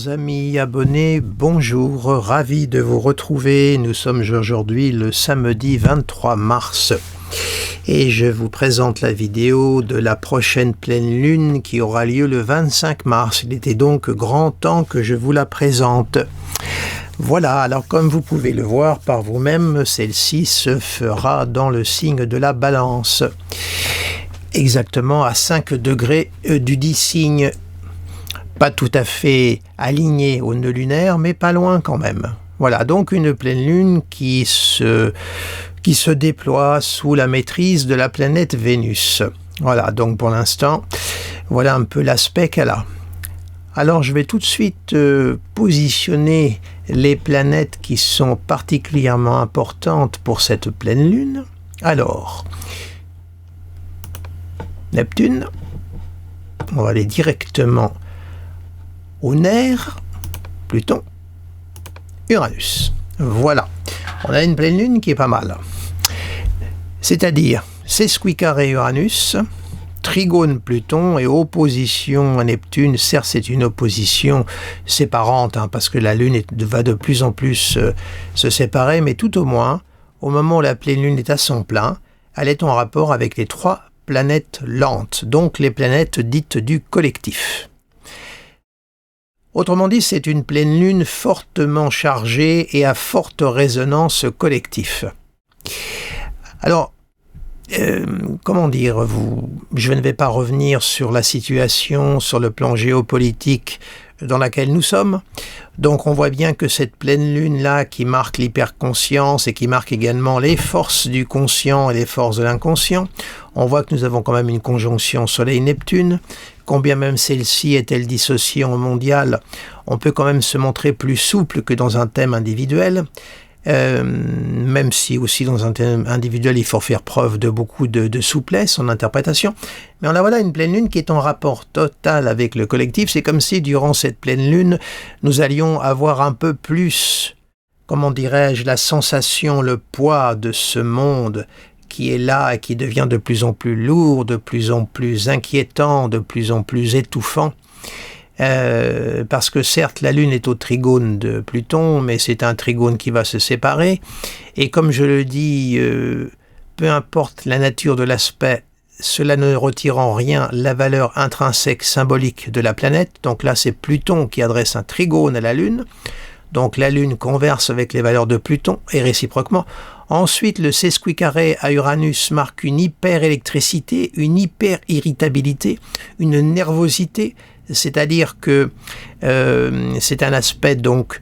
chers amis abonnés, bonjour, ravi de vous retrouver. Nous sommes aujourd'hui le samedi 23 mars et je vous présente la vidéo de la prochaine pleine lune qui aura lieu le 25 mars. Il était donc grand temps que je vous la présente. Voilà, alors comme vous pouvez le voir par vous-même, celle-ci se fera dans le signe de la Balance, exactement à 5 degrés du dit signe. Pas tout à fait aligné au nœud lunaire, mais pas loin quand même. Voilà, donc une pleine lune qui se déploie sous la maîtrise de la planète Vénus. Voilà, donc pour l'instant, voilà un peu l'aspect qu'elle a. Alors je vais tout de suite positionner les planètes qui sont particulièrement importantes pour cette pleine lune. Alors, Neptune, on va aller directement au nerf, Pluton, Uranus. Voilà, on a une pleine lune qui est pas mal. C'est-à-dire sesquicarré Uranus, trigone Pluton et opposition à Neptune. Certes, c'est une opposition séparante, parce que la Lune va de plus en plus se séparer, mais tout au moins, au moment où la pleine Lune est à son plein, elle est en rapport avec les 3 planètes lentes, donc les planètes dites du collectif. Autrement dit, c'est une pleine lune fortement chargée et à forte résonance collective. Alors, comment dire, je ne vais pas revenir sur la situation, sur le plan géopolitique dans laquelle nous sommes. Donc on voit bien que cette pleine lune-là qui marque l'hyperconscience et qui marque également les forces du conscient et les forces de l'inconscient, on voit que nous avons quand même une conjonction Soleil-Neptune. Combien même celle-ci est-elle dissociée en mondial, on peut quand même se montrer plus souple que dans un thème individuel. Même si aussi dans un thème individuel il faut faire preuve de beaucoup de souplesse en interprétation, mais on a voilà une pleine lune qui est en rapport total avec le collectif. C'est comme si durant cette pleine lune nous allions avoir un peu plus, comment dirais-je, la sensation, le poids de ce monde qui est là et qui devient de plus en plus lourd, de plus en plus inquiétant, de plus en plus étouffant. Parce que certes la Lune est au trigone de Pluton, mais c'est un trigone qui va se séparer, et comme je le dis, peu importe la nature de l'aspect, cela ne retire en rien la valeur intrinsèque symbolique de la planète. Donc là c'est Pluton qui adresse un trigone à la Lune, donc la Lune converse avec les valeurs de Pluton et réciproquement. Ensuite, le sesquicarré à Uranus marque une hyper-électricité, une hyper-irritabilité, une nervosité, c'est-à-dire que c'est un aspect donc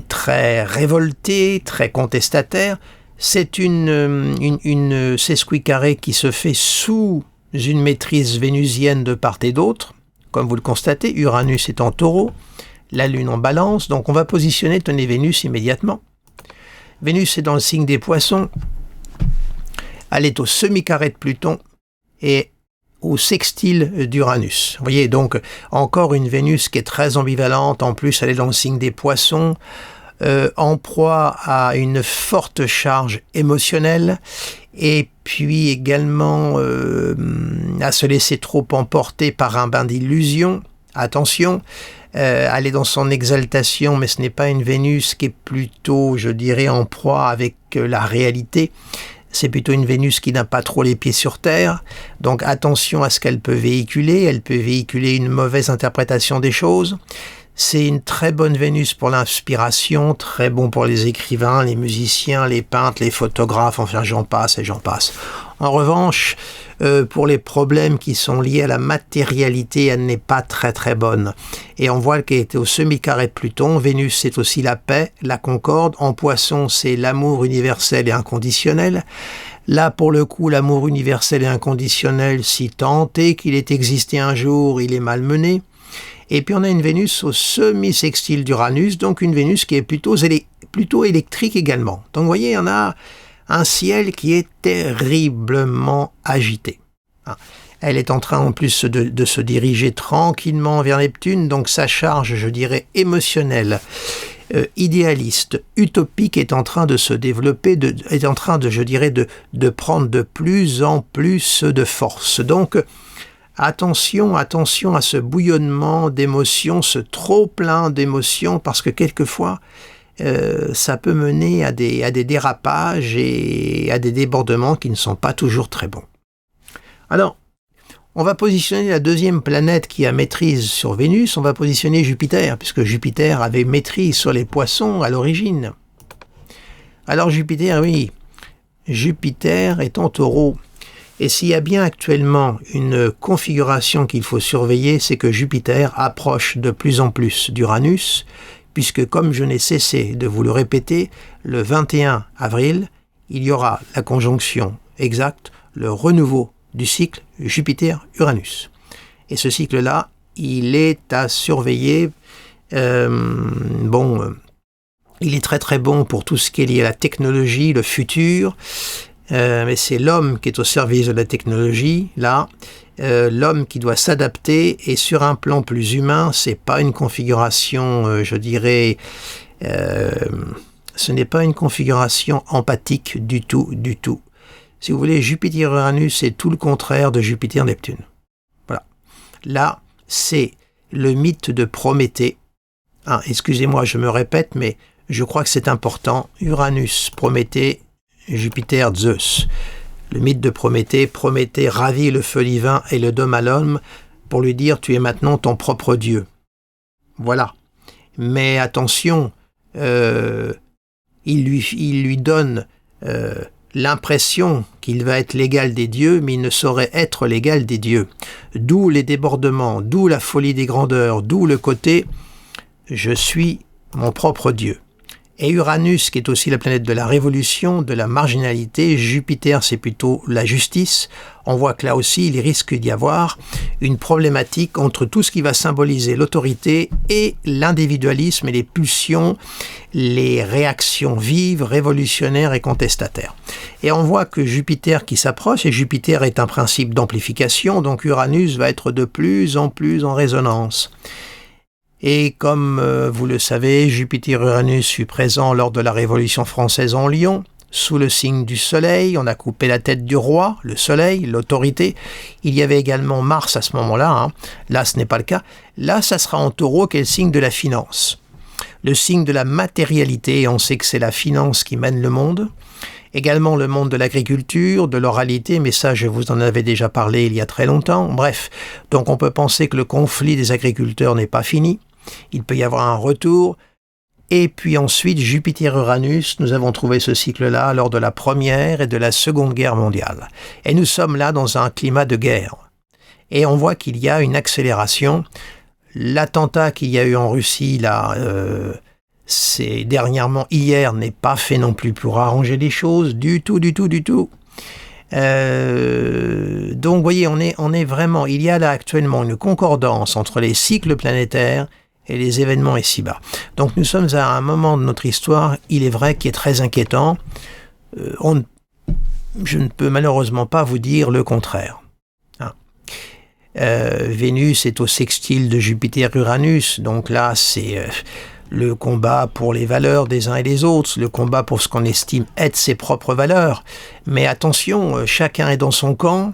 très révolté, très contestataire. C'est une sesquicarré qui se fait sous une maîtrise vénusienne de part et d'autre. Comme vous le constatez, Uranus est en Taureau, la Lune en Balance, donc on va positionner, tenez, Vénus immédiatement. Vénus est dans le signe des Poissons, elle est au semi-carré de Pluton et au sextile d'Uranus. Vous voyez, donc encore une Vénus qui est très ambivalente. En plus, elle est dans le signe des Poissons, en proie à une forte charge émotionnelle, et puis également à se laisser trop emporter par un bain d'illusions. Attention, elle est dans son exaltation, mais ce n'est pas une Vénus qui est plutôt, je dirais, en proie avec la réalité. C'est plutôt une Vénus qui n'a pas trop les pieds sur terre, donc attention à ce qu'elle peut véhiculer. Elle peut véhiculer une mauvaise interprétation des choses. C'est une très bonne Vénus pour l'inspiration, très bon pour les écrivains, les musiciens, les peintres, les photographes, enfin j'en passe et j'en passe. En revanche, pour les problèmes qui sont liés à la matérialité, elle n'est pas très très bonne. Et on voit qu'elle était au semi-carré de Pluton. Vénus, c'est aussi la paix, la concorde. En Poisson, c'est l'amour universel et inconditionnel. Là, pour le coup, l'amour universel et inconditionnel, si tant est qu'il ait existé un jour, il est malmené. Et puis on a une Vénus au semi-sextile d'Uranus, donc une Vénus qui est plutôt électrique également. Donc vous voyez, on a un ciel qui est terriblement agité. Elle est en train en plus de se diriger tranquillement vers Neptune, donc sa charge, je dirais, émotionnelle, idéaliste, utopique est en train de se développer, est en train de, je dirais, de prendre de plus en plus de force. Donc, Attention, attention à ce bouillonnement d'émotions, ce trop-plein d'émotions, parce que quelquefois, ça peut mener à des dérapages et à des débordements qui ne sont pas toujours très bons. Alors, on va positionner la deuxième planète qui a maîtrise sur Vénus, on va positionner Jupiter, puisque Jupiter avait maîtrise sur les poissons à l'origine. Alors Jupiter, oui, Jupiter est en Taureau. Et s'il y a bien actuellement une configuration qu'il faut surveiller, c'est que Jupiter approche de plus en plus d'Uranus, puisque comme je n'ai cessé de vous le répéter, le 21 avril, il y aura la conjonction exacte, le renouveau du cycle Jupiter-Uranus. Et ce cycle-là, il est à surveiller. Il est très très bon pour tout ce qui est lié à la technologie, le futur, mais c'est l'homme qui est au service de la technologie, là. L'homme qui doit s'adapter, et sur un plan plus humain, c'est pas une configuration, je dirais, ce n'est pas une configuration empathique du tout, du tout. Si vous voulez, Jupiter-Uranus, c'est tout le contraire de Jupiter-Neptune. Voilà. Là, c'est le mythe de Prométhée. Ah, excusez-moi, je me répète, mais je crois que c'est important. Uranus, Prométhée, Jupiter, Zeus. Le mythe de Prométhée. Prométhée ravit le feu divin et le donne à l'homme pour lui dire « tu es maintenant ton propre Dieu ». Voilà. Mais attention, il lui donne l'impression qu'il va être l'égal des dieux, mais il ne saurait être l'égal des dieux. D'où les débordements, d'où la folie des grandeurs, d'où le côté « je suis mon propre Dieu ». Et Uranus, qui est aussi la planète de la révolution, de la marginalité, Jupiter, c'est plutôt la justice. On voit que là aussi, il risque d'y avoir une problématique entre tout ce qui va symboliser l'autorité et l'individualisme et les pulsions, les réactions vives, révolutionnaires et contestataires. Et on voit que Jupiter qui s'approche, et Jupiter est un principe d'amplification, donc Uranus va être de plus en résonance. Et comme vous le savez, Jupiter-Uranus fut présent lors de la Révolution française en Lion, sous le signe du Soleil. On a coupé la tête du roi, le Soleil, l'autorité. Il y avait également Mars à ce moment-là. Hein. Là, ce n'est pas le cas. Là, ça sera en Taureau, qui est le signe de la finance. Le signe de la matérialité, on sait que c'est la finance qui mène le monde. Également le monde de l'agriculture, de l'oralité, mais ça je vous en avais déjà parlé il y a très longtemps. Bref, donc on peut penser que le conflit des agriculteurs n'est pas fini. Il peut y avoir un retour. Et puis ensuite, Jupiter-Uranus, nous avons trouvé ce cycle-là lors de la Première et de la Seconde Guerre mondiale. Et nous sommes là dans un climat de guerre. Et on voit qu'il y a une accélération. L'attentat qu'il y a eu en Russie, là, c'est dernièrement, hier, n'est pas fait non plus pour arranger les choses, du tout. Donc, vous voyez, on est vraiment, il y a là actuellement une concordance entre les cycles planétaires et les événements ici-bas. Donc nous sommes à un moment de notre histoire, il est vrai, qui est très inquiétant. Je ne peux malheureusement pas vous dire le contraire. Hein. Vénus est au sextile de Jupiter-Uranus, donc là c'est le combat pour les valeurs des uns et des autres, le combat pour ce qu'on estime être ses propres valeurs. Mais attention, chacun est dans son camp,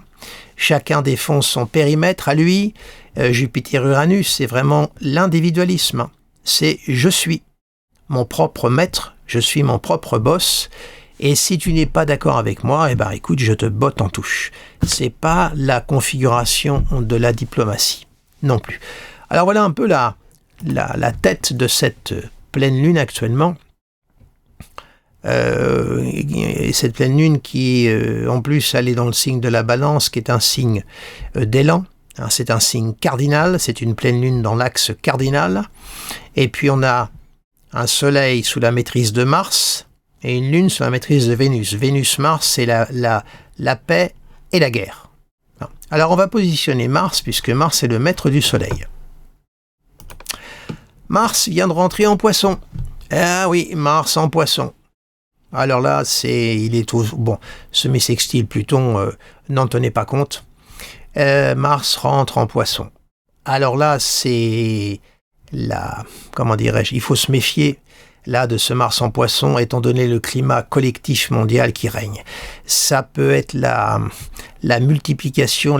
chacun défend son périmètre à lui. Jupiter-Uranus, c'est vraiment l'individualisme. C'est « je suis mon propre maître, je suis mon propre boss, et si tu n'es pas d'accord avec moi, eh ben écoute, je te botte en touche ». C'est pas la configuration de la diplomatie, non plus. Alors voilà un peu la tête de cette pleine lune actuellement. Et cette pleine lune qui, en plus, elle est dans le signe de la Balance, qui est un signe d'élan. C'est un signe cardinal, c'est une pleine lune dans l'axe cardinal. Et puis on a un soleil sous la maîtrise de Mars et une lune sous la maîtrise de Vénus. Vénus-Mars, c'est la paix et la guerre. Alors on va positionner Mars, puisque Mars est le maître du soleil. Mars vient de rentrer en Poisson. Ah oui, Mars en Poisson. Alors là, semi-sextile Pluton, n'en tenez pas compte. Mars rentre en Poisson. Alors là, c'est il faut se méfier là de ce Mars en Poisson, étant donné le climat collectif mondial qui règne. Ça peut être la multiplication,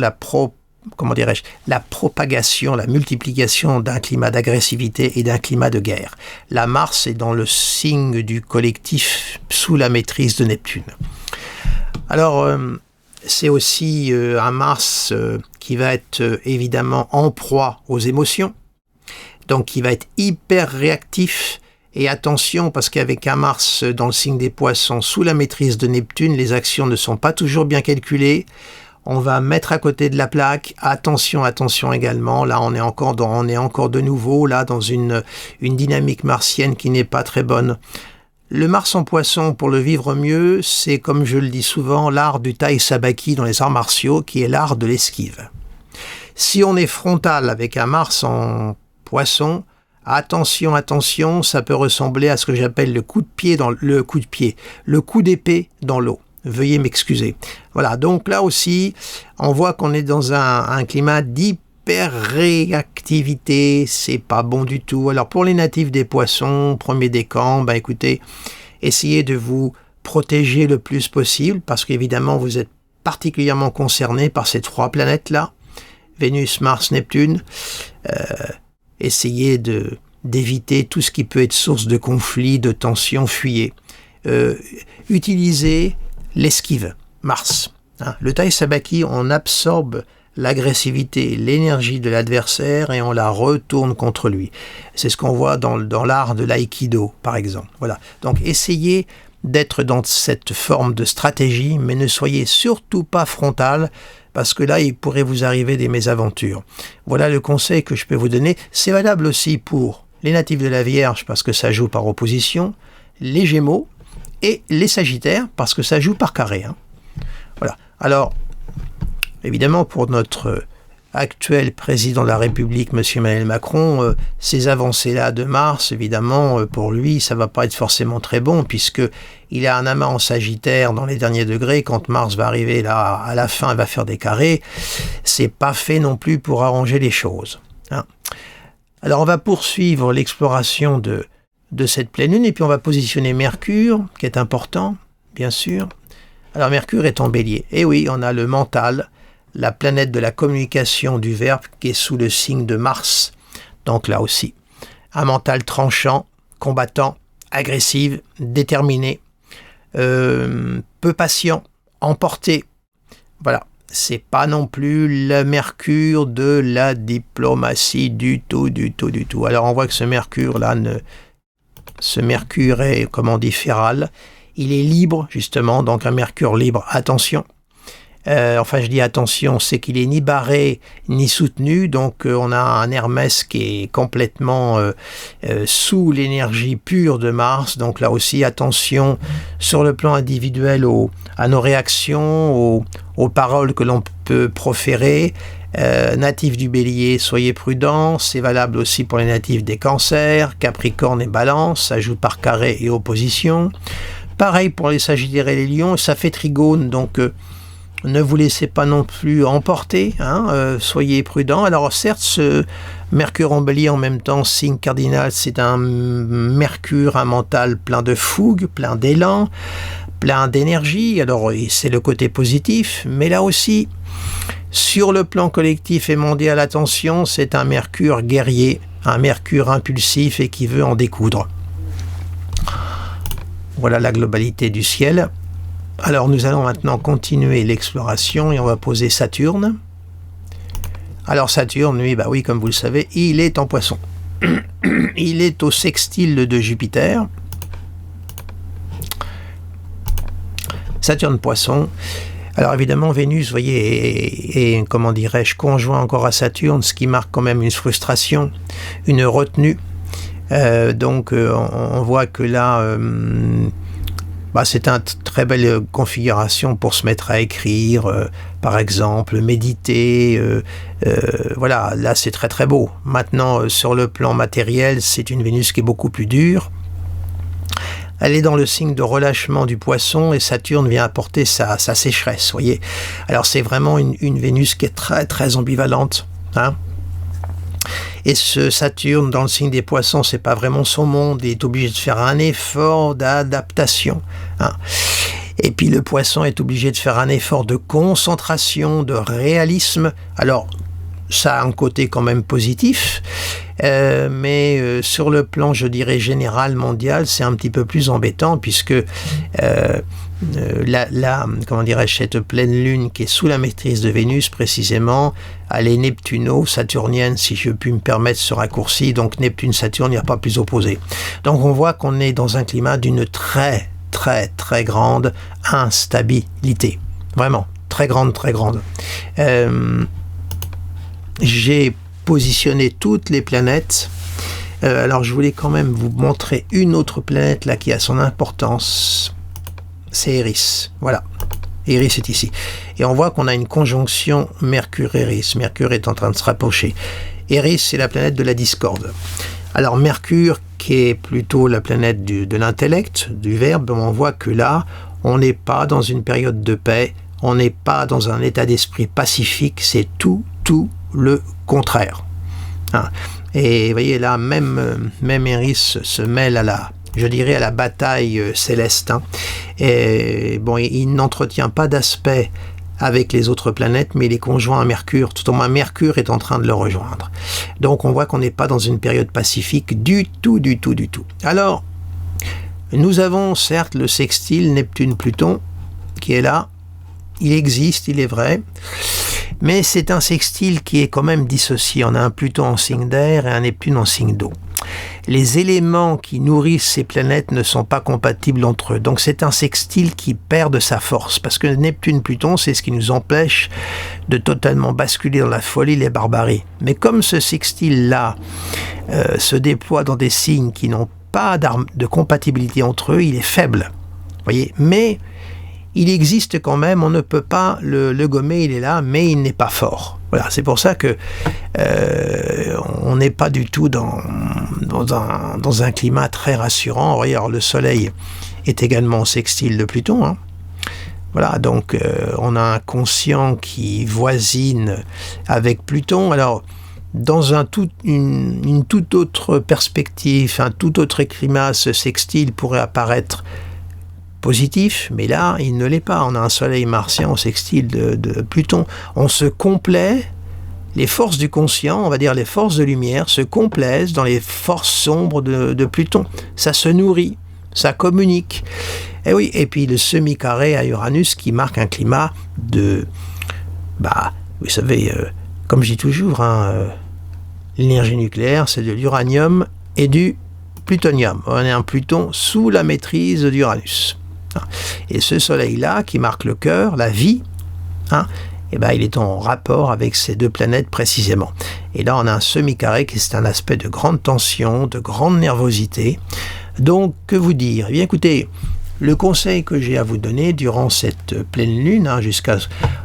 comment dirais-je, la propagation, la multiplication d'un climat d'agressivité et d'un climat de guerre. La Mars est dans le signe du collectif sous la maîtrise de Neptune. Alors, c'est aussi un Mars qui va être évidemment en proie aux émotions, donc qui va être hyper réactif. Et attention, parce qu'avec un Mars dans le signe des Poissons sous la maîtrise de Neptune, les actions ne sont pas toujours bien calculées. On va mettre à côté de la plaque. Attention, attention également. Là, on est encore de nouveau là dans une dynamique martienne qui n'est pas très bonne. Le Mars en Poisson, pour le vivre mieux, c'est, comme je le dis souvent, l'art du Tai Sabaki dans les arts martiaux, qui est l'art de l'esquive. Si on est frontal avec un Mars en Poisson, attention, attention, ça peut ressembler à ce que j'appelle le coup d'épée dans l'eau. Veuillez m'excuser. Voilà, donc là aussi, on voit qu'on est dans un climat d'hyper-réactivité, c'est pas bon du tout. Alors pour les natifs des Poissons, premier décan, écoutez, essayez de vous protéger le plus possible, parce qu'évidemment vous êtes particulièrement concernés par ces 3 planètes-là, Vénus, Mars, Neptune. Essayez d'éviter tout ce qui peut être source de conflit, de tension, fuyez. Utilisez l'esquive, Mars. Le Tai Sabaki, on absorbe l'agressivité, l'énergie de l'adversaire et on la retourne contre lui. C'est ce qu'on voit dans l'art de l'aïkido, par exemple. Voilà. Donc essayez d'être dans cette forme de stratégie, mais ne soyez surtout pas frontal, parce que là, il pourrait vous arriver des mésaventures. Voilà le conseil que je peux vous donner. C'est valable aussi pour les natifs de la Vierge, parce que ça joue par opposition, les Gémeaux et les Sagittaires, parce que ça joue par carré. Voilà. Alors, évidemment, pour notre actuel président de la République, M. Emmanuel Macron, ces avancées-là de Mars, évidemment, pour lui, ça ne va pas être forcément très bon, puisqu'il a un amas en Sagittaire dans les derniers degrés. Quand Mars va arriver là, à la fin, il va faire des carrés. C'est pas fait non plus pour arranger les choses. Alors, on va poursuivre l'exploration de cette pleine lune, et puis on va positionner Mercure, qui est important, bien sûr. Alors, Mercure est en Bélier. Et oui, on a le mental, la planète de la communication du verbe qui est sous le signe de Mars. Donc là aussi, un mental tranchant, combattant, agressif, déterminé, peu patient, emporté. Voilà, c'est pas non plus le Mercure de la diplomatie du tout. Alors on voit que ce Mercure là, ce Mercure est, comme on dit, féral. Il est libre justement, donc un Mercure libre. Attention. Je dis attention, c'est qu'il est ni barré ni soutenu, donc on a un Hermès qui est complètement sous l'énergie pure de Mars, donc là aussi attention sur le plan individuel à nos réactions, aux paroles que l'on peut proférer. Natifs du Bélier, soyez prudents, c'est valable aussi pour les natifs des Cancers, Capricorne et Balance, ça joue par carré et opposition. Pareil pour les Sagittaires et les Lions, ça fait trigone, donc ne vous laissez pas non plus emporter, soyez prudents. Alors certes, ce Mercure en Bélier en même temps, signe cardinal, c'est un Mercure, un mental plein de fougue, plein d'élan, plein d'énergie. Alors c'est le côté positif, mais là aussi, sur le plan collectif et mondial, attention, c'est un Mercure guerrier, un Mercure impulsif et qui veut en découdre. Voilà la globalité du ciel. Alors nous allons maintenant continuer l'exploration et on va poser Saturne. Alors Saturne, lui, oui, comme vous le savez, il est en Poisson. Il est au sextile de Jupiter. Saturne Poisson. Alors évidemment, Vénus, vous voyez, est comment dirais-je, conjoint encore à Saturne, ce qui marque quand même une frustration, une retenue. Donc on voit que là, c'est une très belle configuration pour se mettre à écrire, par exemple, méditer. Voilà, là c'est très très beau. Maintenant, sur le plan matériel, c'est une Vénus qui est beaucoup plus dure. Elle est dans le signe de relâchement du Poisson et Saturne vient apporter sa sécheresse, voyez. Alors c'est vraiment une Vénus qui est très très ambivalente, Et ce Saturne dans le signe des Poissons, c'est pas vraiment son monde, il est obligé de faire un effort d'adaptation. Et puis le poisson est obligé de faire un effort de concentration, de réalisme. Alors, ça a un côté quand même positif, mais sur le plan, je dirais, général, mondial, c'est un petit peu plus embêtant puisque comment dirais-je, cette pleine lune qui est sous la maîtrise de Vénus précisément, elle est neptuno-saturnienne, si je puis me permettre ce raccourci, donc Neptune-Saturne, il n'y a pas plus opposé. Donc on voit qu'on est dans un climat d'une très très très grande instabilité, vraiment très grande, très grande. J'ai positionné toutes les planètes. Alors je voulais quand même vous montrer une autre planète là qui a son importance. C'est Eris. Voilà. Eris est ici. Et on voit qu'on a une conjonction Mercure-Eris. Mercure est en train de se rapprocher. Eris, c'est la planète de la discorde. Alors Mercure, qui est plutôt la planète de l'intellect, du verbe, on voit que là, on n'est pas dans une période de paix, on n'est pas dans un état d'esprit pacifique, c'est tout le contraire. Hein. Et vous voyez là, même Eris se mêle à la bataille céleste. Hein. Et bon, il n'entretient pas d'aspect avec les autres planètes, mais il est conjoint à Mercure. Tout au moins, Mercure est en train de le rejoindre. Donc, on voit qu'on n'est pas dans une période pacifique du tout. Alors, nous avons certes le sextile Neptune-Pluton qui est là. Il existe, il est vrai. Mais c'est un sextile qui est quand même dissocié. On a un Pluton en signe d'air et un Neptune en signe d'eau. Les éléments qui nourrissent ces planètes ne sont pas compatibles entre eux. Donc c'est un sextile qui perd de sa force. Parce que Neptune-Pluton, c'est ce qui nous empêche de totalement basculer dans la folie, les barbaries. Mais comme ce sextile-là se déploie dans des signes qui n'ont pas de compatibilité entre eux, il est faible. Voyez, mais il existe quand même, on ne peut pas le gommer, il est là, mais il n'est pas fort. Voilà, c'est pour ça que on n'est pas du tout dans un climat très rassurant. Regarde, le Soleil est également sextile de Pluton. Hein. Voilà, donc on a un conscient qui voisine avec Pluton. Alors, dans une toute autre perspective, un tout autre climat, ce sextile pourrait apparaître positif, mais là, il ne l'est pas. On a un soleil martien au sextile de Pluton. On se complaît, les forces du conscient, on va dire les forces de lumière, se complaisent dans les forces sombres de Pluton. Ça se nourrit, ça communique. Et oui, et puis le semi-carré à Uranus qui marque un climat vous savez, comme je dis toujours, l'énergie nucléaire, c'est de l'uranium et du plutonium. On est un Pluton sous la maîtrise d'Uranus. Et ce soleil-là, qui marque le cœur, la vie, il est en rapport avec ces deux planètes précisément. Et là, on a un semi-carré qui est un aspect de grande tension, de grande nervosité. Donc, que vous dire ? Eh bien, écoutez, le conseil que j'ai à vous donner durant cette pleine lune, jusqu'à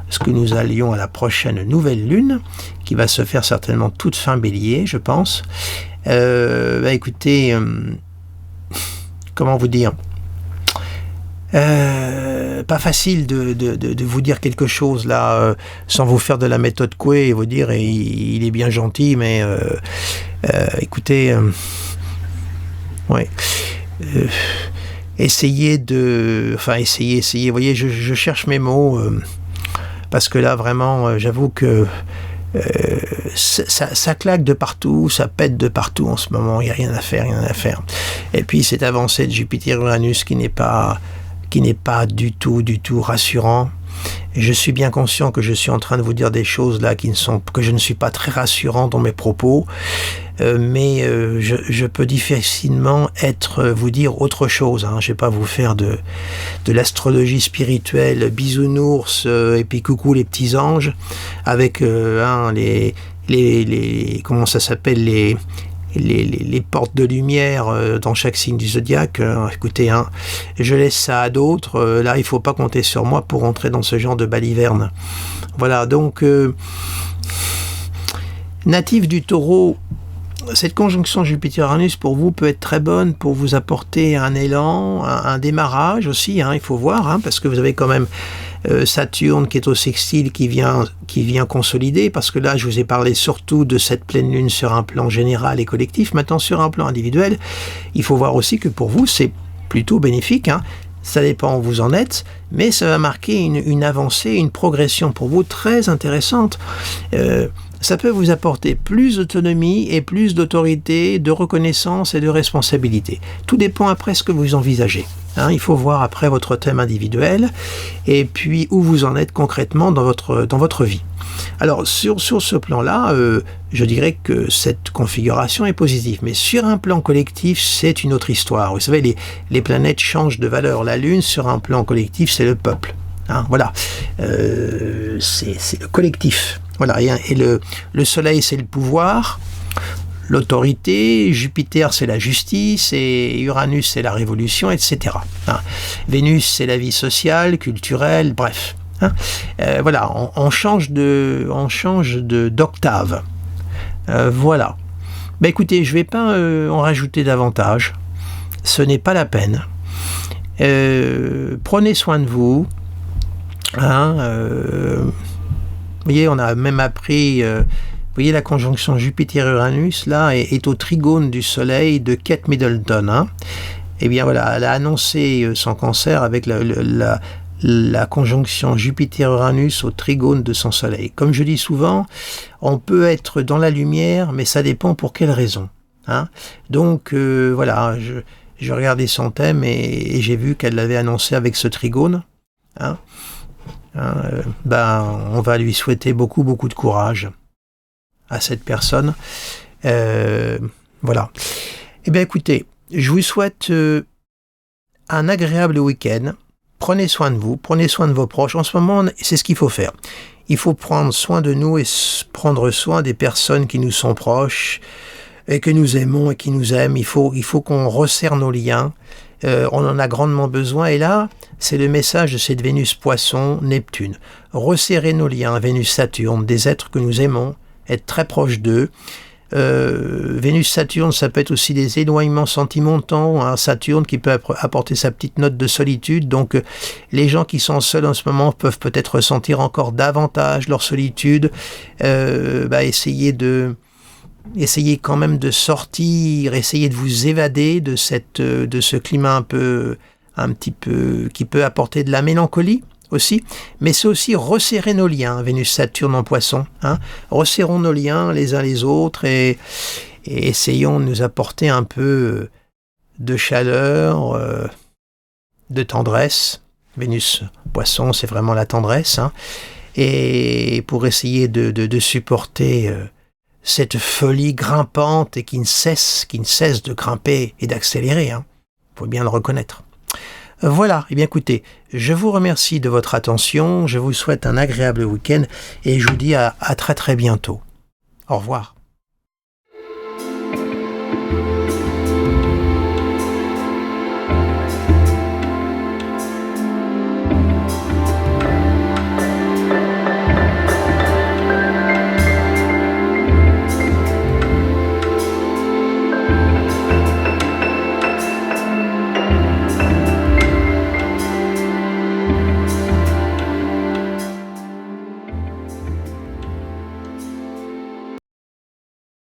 ce que nous allions à la prochaine nouvelle lune, qui va se faire certainement toute fin bélier, je pense. Écoutez, comment vous dire ? Pas facile de vous dire quelque chose là sans vous faire de la méthode Coué et vous dire il est bien gentil, mais écoutez, essayez, vous voyez, je cherche mes mots parce que là vraiment, j'avoue que ça claque de partout, ça pète de partout en ce moment, il n'y a rien à faire. Et puis cette avancée de Jupiter-Uranus qui n'est pas du tout rassurant. Et je suis bien conscient que je suis en train de vous dire des choses là que je ne suis pas très rassurant dans mes propos, mais je peux difficilement vous dire autre chose. Je ne vais pas vous faire de l'astrologie spirituelle, bisounours et puis coucou les petits anges, avec les comment ça s'appelle, les portes de lumière dans chaque signe du zodiaque. Écoutez, je laisse ça à d'autres. Là, il ne faut pas compter sur moi pour entrer dans ce genre de baliverne. Voilà, donc, natif du Taureau, cette conjonction Jupiter-Uranus pour vous peut être très bonne pour vous apporter un élan, un démarrage aussi, il faut voir, parce que vous avez quand même Saturne qui est au sextile qui vient consolider, parce que là je vous ai parlé surtout de cette pleine lune sur un plan général et collectif. Maintenant sur un plan individuel, il faut voir aussi que pour vous c'est plutôt bénéfique, Ça dépend où vous en êtes, mais ça va marquer une avancée, une progression pour vous très intéressante. Ça peut vous apporter plus d'autonomie et plus d'autorité, de reconnaissance et de responsabilité. Tout dépend après ce que vous envisagez. Il faut voir après votre thème individuel et puis où vous en êtes concrètement dans votre vie. Alors sur ce plan-là, je dirais que cette configuration est positive, mais sur un plan collectif, c'est une autre histoire. Vous savez, les planètes changent de valeur. La Lune, sur un plan collectif, c'est le peuple. Voilà, c'est le collectif. Voilà, et le Soleil, c'est le pouvoir, l'autorité, Jupiter, c'est la justice, et Uranus, c'est la révolution, etc. Vénus, c'est la vie sociale, culturelle, bref. Voilà, on change d'octave. Voilà. Écoutez, je ne vais pas en rajouter davantage. Ce n'est pas la peine. Prenez soin de vous. Vous voyez, on a même appris... vous voyez, la conjonction Jupiter-Uranus, là, est au trigone du Soleil de Kate Middleton. Eh bien, voilà, elle a annoncé son cancer avec la conjonction Jupiter-Uranus au trigone de son Soleil. Comme je dis souvent, on peut être dans la lumière, mais ça dépend pour quelle raison. Donc, voilà, je regardais son thème et j'ai vu qu'elle l'avait annoncé avec ce trigone. On va lui souhaiter beaucoup de courage à cette personne. Voilà. Eh bien, écoutez, je vous souhaite un agréable week-end. Prenez soin de vous, prenez soin de vos proches. En ce moment, c'est ce qu'il faut faire. Il faut prendre soin de nous et prendre soin des personnes qui nous sont proches et que nous aimons et qui nous aiment. Il faut qu'on resserre nos liens. On en a grandement besoin. Et là, c'est le message de cette Vénus Poisson, Neptune. Resserrer nos liens, Vénus-Saturne, des êtres que nous aimons, être très proches d'eux. Vénus-Saturne, ça peut être aussi des éloignements sentimentaux. Saturne qui peut apporter sa petite note de solitude. Donc, les gens qui sont seuls en ce moment peuvent peut-être ressentir encore davantage leur solitude. Essayez quand même de sortir, essayez de vous évader de ce climat un petit peu qui peut apporter de la mélancolie aussi, mais c'est aussi resserrer nos liens, Vénus-Saturne en Poisson. Resserrons nos liens les uns les autres et essayons de nous apporter un peu de chaleur, de tendresse. Vénus-Poisson, c'est vraiment la tendresse, et pour essayer de supporter cette folie grimpante et qui ne cesse de grimper et d'accélérer. Faut bien le reconnaître. Voilà, eh bien écoutez, je vous remercie de votre attention, je vous souhaite un agréable week-end et je vous dis à très bientôt. Au revoir.